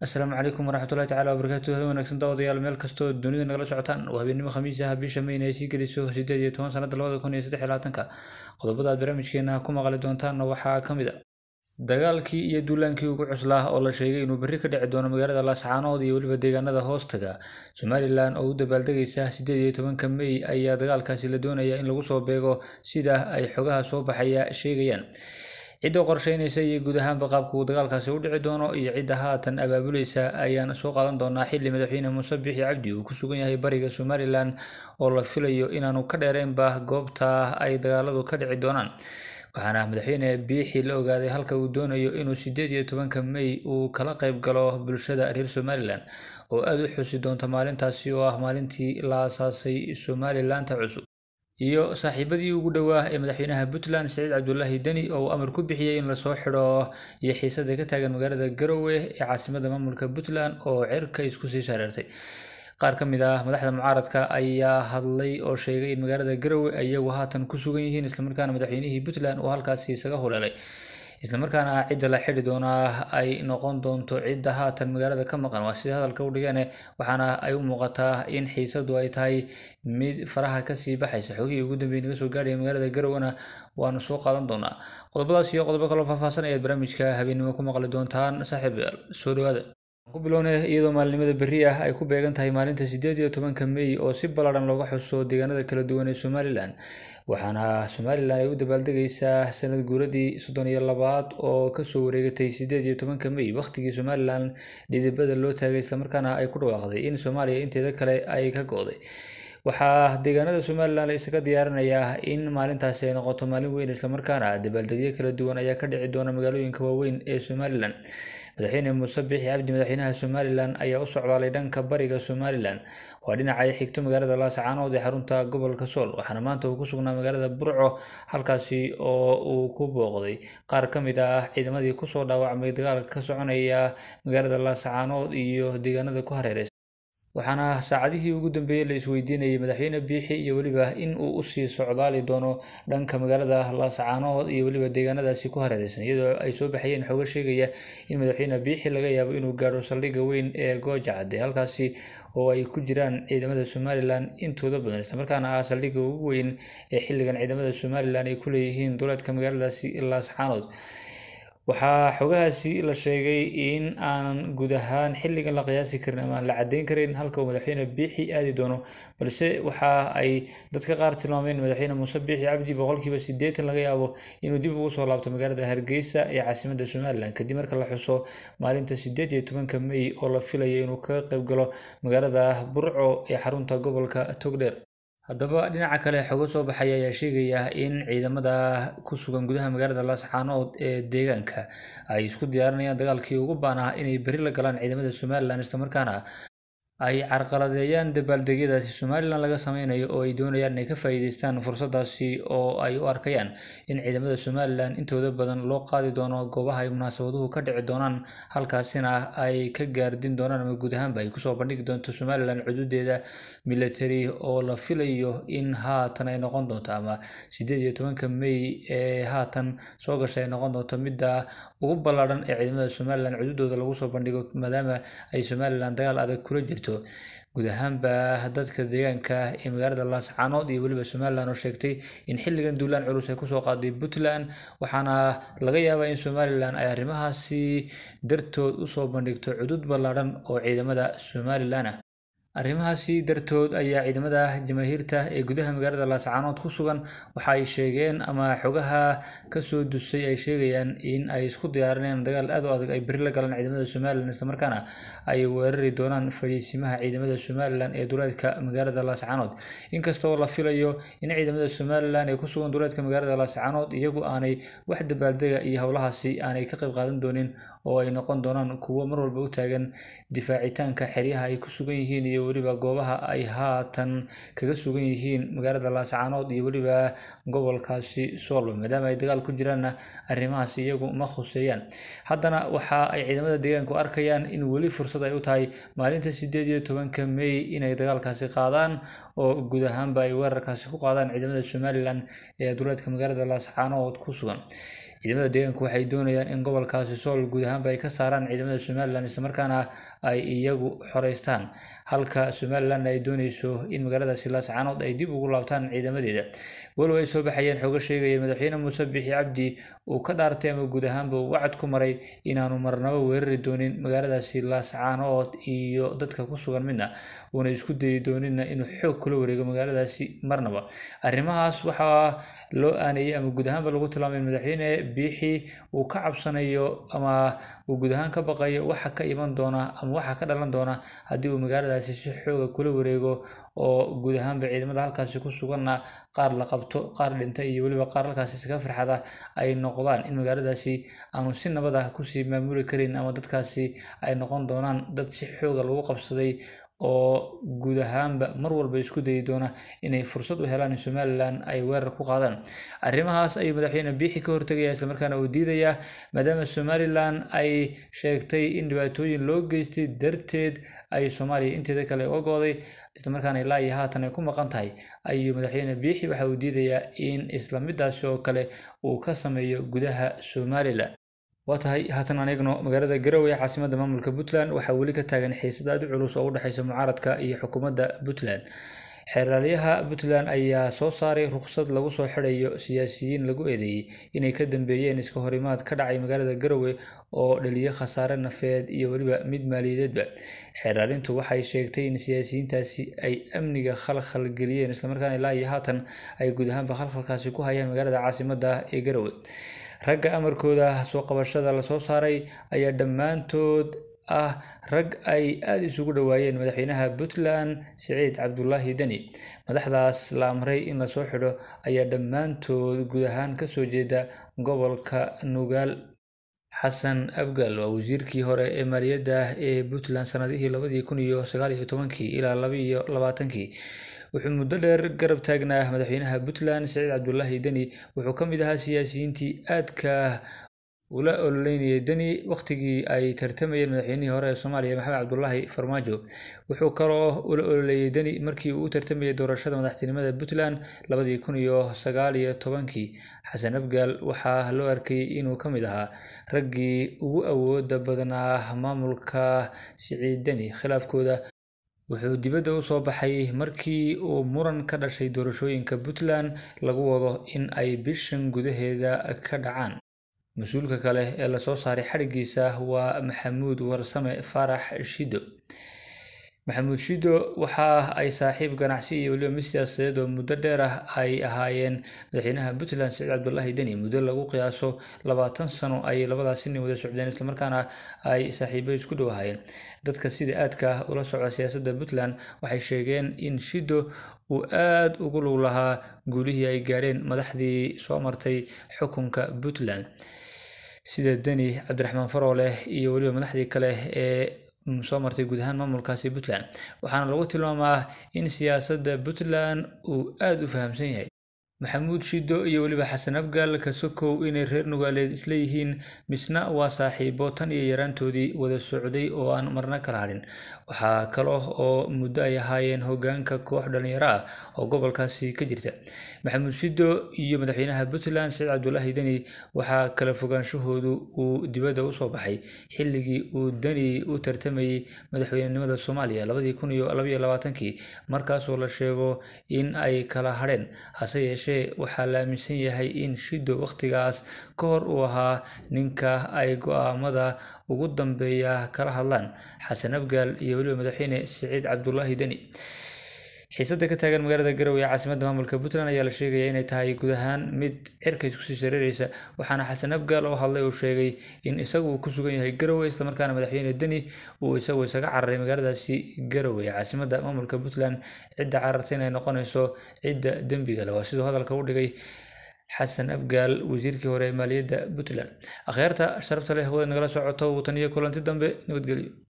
السلام عليكم ورحمة الله تعالى وبركاته ونكسن داوديال meel kasto dunida nagala socotaan waa habeenimo khamiis ah bisha May ay sii geliso 18 sanada 2023 qodobada aad barnaamijkeena ku maqli doontaan waxaa kamid ah dagaalkii iyo duulaankii ugu cuslaa oo la sheegay inuu berri ka dhici doono magaalada Laascaanood iyo waliba deegaanada hoostaga Somaliland oo u dabaaldegaysa 18 May ayaa dagaalkaasi la doonaya in lagu soo beego sida ay xogaha soo baxaya sheegayaan cidda qorsheynaysa iyo guud ahaanba qaabka dagaalkaasi u dhici doono iyo cidda haatan abaabulaysa ayaan soo qaadan doonaa xilli madaxweyne Muuse Biixi Cabdi uu ku sugan yahay bariga Somaliland oo la filayo inaanu ka dheereenba goobta ay dagaaladu ka dhici doonaan waxaana madaxweyne Biixi la ogaaday halka uu doonayo inuu 18 May uu kala qayb galo bulshada reer Somaliland oo aad u xusi doonta maalintaasi oo ah maalintii la aasaasay Somaliland cusub iyo saaxiibadii ugu dhawaa ee madaxweynaha Puntland Saciid Cabdullaahi Dani oo amar ku bixiyay in la soo xiro iyo xiisada ka taagan magaalada Garowe ee caasimadda maamulka Puntland oo cirka isku sii shareertay qaar ka mid ah madaxda mucaaradka ayaa hadlay oo sheegay in magaalada Garowe ayagu haatan ku sugan yihiin isla markaana madaxweynihii Puntland oo halkaas isaga huleelay isla markaana cidda la xiri doonaa ay noqon doonto cidda haatan magaalada ka maqan waa sida hadalka u dhigeen waxaana ay u muuqataa in xiisadu ay tahay mid faraha ka sii baxaysa xogihii ugu dambeeyay naga soo gaadhay magaalada Garowe waana soo qaadan doonaa qodobadaas iyo qodobo kale oo faahfaahsan ayaad barnaamijka habeenimo ku maqli doontaan saaxiibayaal soo dhawaada ku bilownay iyadoo maalinimada berri ah ay ku beegan tahay maalinta 18 May oo si ballaaran looga xuso deegaanada kala duwan ee Somaliland waxaana Somaliland ay u dabaaldegaysaa sanad guuradii 32 oo ka soo wareegatay 18 May waqtigii Somaliland dhidibada loo taagay isla markaana ay ku dhawaaqday in Soomaaliya inteeda kale ay ka go'day waxaa deegaanada Somaliland isaga diyaarinayaa in maalintaasi ay noqoto maalin weyn isla markaana dabaaldegyo kala duwan ayaa ka dhici doona magaalooyinka waaweyn ee Somaliland madaxweyne Muuse Biixi Cabdi madaxweynaha Somaliland ayaa u socdaalay dhanka bariga Somaliland waa dhinaca ay xigto magaalada Laascaanood ee xarunta gobolka Sool waxaana maanta uu ku sugnaa magaalada Burco halkaasi oo uu ku booqday qaar ka mid ah ciidamadii ku soo dhaawacmay dagaalka ka soconaya magaalada Laascaanood iyo deegaanada ku hareeraysan waxaana saacadihii ugu dambeeyay la isweydiinayay madaxweyne Biixi iyo waliba in uu u sii socdaali doono dhanka magaalada Laascaanood iyo waliba deegaanadaasi ku hareeraysan iyadoo ay soo baxayeen xogo sheegaya in madaxweyne Biixi laga yaabo inuu gaaro saldhigga weyn ee Gooja Cadde halkaasi oo ay ku jiraan ciidamada Somaliland intooda badan isla markaana ah saldhigga ugu weyn ee xilligan ciidamada Somaliland ay ku leeyihiin dowladka magaaladaasi Laascaanood waxaa xogahaasi la sheegay in aan guud ahaan xilligan la qiyaasi karin ama la cadeyn karin halka uu madaxweyne Biixi aadi doono balse waxa ay dadka qaar tilmaameen madaxweyne Muuse Biixi Cabdi boqolkiiba 80 laga yaabo inuu dib ugu soo laabto magaalada Hargeysa ee caasimadda Somaliland kadib marka la xuso maalinta 18 May oo la filayo inuu ka qayb galo magaalada Burco ee xarunta gobolka Togdheer haddaba dhinaca kale xogo soo baxay ayaa sheegaya in ciidamada ku sugan gudaha magaalada Laascaanood ee deegaanka ay isku diyaarinayaan dagaalkii ugu baanaa inay berri la galaan ciidamada Somaliland isla markaana ay carqaladeeyaan dabaaldegyadaasi Somaliland laga sameynayo oo ay doonayaan inay ka faa'iideystaan fursadaasi oo ay u arkayaan in ciidamada Somaliland intooda badan loo qaadi doono goobaha ay munaasabaduhu ka dhici doonaan halkaasina ay ka gaardin doonaan ama guud ahaanba ay kusoo bandhigi doonto Somaliland xuduudeeda military oo la filayo in haatan ay noqon doonto ama 18 May ee haatan soo gashay ay noqon doonto midda ugu ballaaran ee ciidamada Somaliland xuduudooda lagu soo bandhigo maadaama ay Somaliland dagaal adag kula jirto guud ahaanba dadka deegaanka ee magaalada Laascaanood iyo waliba Somaliland oo sheegtay in xilligan duulaan culus ay ku soo qaaday Puntland waxaana laga yaabaa in Somaliland ay arrimahaasi dartood u soo bandhigto xuduud ballaaran oo ciidamada Somaliland ah arrimahaasi dartood ayaa ciidamada jamaahiirta ee gudaha magaalada Laascaanood ku sugan waxa ay sheegeen ama xogaha ka soo dusay ay sheegayaan in ay isku diyaarinayaan dagaal aad u adag ay berri la galaan ciidamada Somaliland isla markaana ay weerari doonaan fariisimaha ciidamada Somaliland ee duleedka magaalada Laascaanood inkastoo la filayo in ciidamada Somaliland ee ku sugan duleedka magaalada Laascaanood iyagu aanay wax dabaaldega iyo howlahaasi aanay ka qayb qaadan doonin oo ay noqon doonaan kuwo mar walba u taagan difaacitaanka xeryaha ay ku sugan yihiin iyo iyo weliba goobaha ay haatan kaga sugan yihiin magaalada Laascaanood iyo weliba gobolkaasi Sool maadaama ay dagaal ku jiraan arrimahaas iyagu ma khuseeyaan haddana waxa ay ciidamada deegaanku arkayaan in weli fursad ay u tahay maalinta 18 May inay dagaalkaasi qaadaan oo guud ahaanba ay weerarkaasi ku qaadaan ciidamada Somaliland ee duleedka magaalada Laascaanood ku sugan ciidamada deegaanku waxay doonayaan in gobolkaasi Sool guud ahaanba ay ka saaraan ciidamada Somaliland isla markaana ay iyagu xoreystaan halka Somaliland ay doonayso in magaaladaasi Laascaanood ay dib ugu laabtaan ciidamadeeda walow ay soo baxayeen xogo sheegaya madaxweyne Muuse Biixi Cabdi uu ka dhaartay ama guud ahaanba uu wacd ku maray inaanu marnaba weerari doonin magaaladaasi Laascaanood iyo dadka ku sugan midna uuna isku dayi doonin inuu xoog kula wareego magaaladaasi marnaba arrimahaas waxa loo aanayay ama guud ahaanba lagu tilmaamay madaxweyne Biixi uu ka cabsanayo ama uu guud ahaan ka baqayo waxa ka iman doona ama waxa ka dhalan doona haddii uu magaaladaasi si xoog kula wareego oo guud ahaanba ciidamada halkaasi ku suganna qaar la qabto qaar dhintay iyo weliba qaar halkaasi iska farxada ay noqdaan in magaaladaasi aanu si nabad ah ku sii maamuli karin ama dadkaasi ay noqon doonaan dad si xoog lagu qabsaday oo guud ahaanba mar walba isku dayi doona inay fursad u helaan in Somaliland ay weerar ku qaadaan arrimahaas ay madaxweyne Biixi ka hortagaya isla markaana uu diidaya maadaama Somaliland ay sheegtay in dhibaatooyin loo geystay darteed ay Soomaaliya inteeda kale uga go'day isla markaana ilaa iyo haatan ay ku maqan tahay ayuu madaxweyne Biixi waxa uu diidayaa in isla midaas oo kale uu ka sameeyo gudaha Somaliland watahay haatan aan eegno magaalada Garowe ee caasimadda maamulka Puntland waxa weli ka taagan xiisad aad u culus oo u dhaxaysa mucaaradka iyo xukuumadda Puntland xeeralyaha Puntland ayaa soo saaray rukhsad lagu soo xidhayo siyaasiyiin lagu eedeeyay inay ka dambeeyeen iska horimaad ka dhacay magaalada Garowe oo dhaliyay khasaare nafeed iyo weliba mid maaliyadeedba xeeralintu waxay sheegtay in siyaasiyiintaasi ay amniga khalkhal geliyeen isla markaana ilaa iyo haatan ay guud ahaanba khalkhalkaasi ku hayaan magaalada caasimadda ee Garowe ragga amarkooda soo qabashada la soo saaray ayaa dhammaantood ah rag ay aad isugu dhawaayeen madaxweynaha Puntland Siciid Cabdullaahi Dani madaxdaas la amray in la soo xidho ayaa dhammaantood guud ahaan ka soo jeeda gobolka Nugaal Xasan Abgaal waa wasiirkii hore ee maaliyadda ee Puntland sanadihii 2019 ilaa 2020 wuxuu muddo dheer garab taagnaa madaxweynaha Puntland Siciid Cabdullaahi Dani wuxuu ka mid ahaa siyaasiyiintii aadka ula ololeynayay Dani waqtigii ay tartamayeen madaxweynihii hore ee Soomaaliya Maxamed Cabdullaahi Farmaajo wuxuu kaloo ula ololeeyay Dani markii uu tartamayay doorashada madaxtinimada Puntland 2019 Xasan Abgaal waxaa loo arkay inuu ka mid ahaa raggii ugu awoodda badnaa maamulka Siciid Dani khilaafkooda wuxuu dibadda u soo baxay markii uu muran ka dhashay doorashooyinka Puntland lagu wado in ay bishan gudaheeda ka dhacaan mas'uulka kale ee la soo saaray xarigiisa waa Maxamuud Warsame Faarax Shido Maxamuud Shido waxa ay saaxiib ganacsi iyo waliba mid siyaasadeed oo muddo dheer ah ay ahaayeen madaxweynaha Puntland Siciid Cabdullaahi Dani muddo lagu qiyaaso 20 sano ay labadaasi nin wada socdeen isla markaana ay saaxiibo isku dhow ahaayeen dadka sida aadka ula socda siyaasadda Puntland waxay sheegeen in Shido uu aad ugu lug lahaa guulihii ay gaareen madaxdii soo martay xukunka Puntland sida Dani Cabdiraxmaan Faroole iyo waliba madaxdii kale ee soo martay guud ahaan maamulkaasi Puntland waxaana lagu tilmaamaa in siyaasadda Puntland uu aad u fahamsan yahay Maxamuud Shido iyo waliba Xasan Abgaal ka sokow inay reer Nugaaleed isla yihiin misna waa saaxiibo tan iyo yaraantoodii wada socday oo aan marna kala hadhin waxaa kaloo oo muddo ay ahaayeen hoggaanka koox dhalinyaro ah oo gobolkaasi ka jirta Maxamuud Shido iyo madaxweynaha Puntland Siciid Cabdullaahi Dani waxaa kala fogaanshahoodu uu dibadda u soo baxay xilligii uu Dani u tartamayay madaxweynenimada Soomaaliya 2022 markaasoo la sheego in ay kala hadheen hase yeeshee waxaa la aaminsan yahay in Shido waqtigaas ka hor uu ahaa ninka ay go'aamada ugu dambeeya kala hadlaan Xasan Abgaal iyo waliba madaxweyne Siciid Cabdullaahi Dani xiisadda ka taagan magaalada Garowe ee caasimadda maamulka Puntland ayaa la sheegay inay tahay guud ahaan mid cirka isku sii shareeraysa waxaana Xasan Abgaal oo hadlay uu sheegay in isagu uu ku sugan yahay Garowe isla markaana madaxweyne Dani uu isagu isaga cararay magaaladaasi Garowe ee caasimadda maamulka Puntland cidda carartay inay noqonayso cidda dambiga leh waa sidoo hadalka u dhigay Xasan Abgaal wasiirkii hore ee maaliyadda Puntland akhyaarta sharafta leh wada nagala socoto tan iyo kulanti dambe nabadgelyo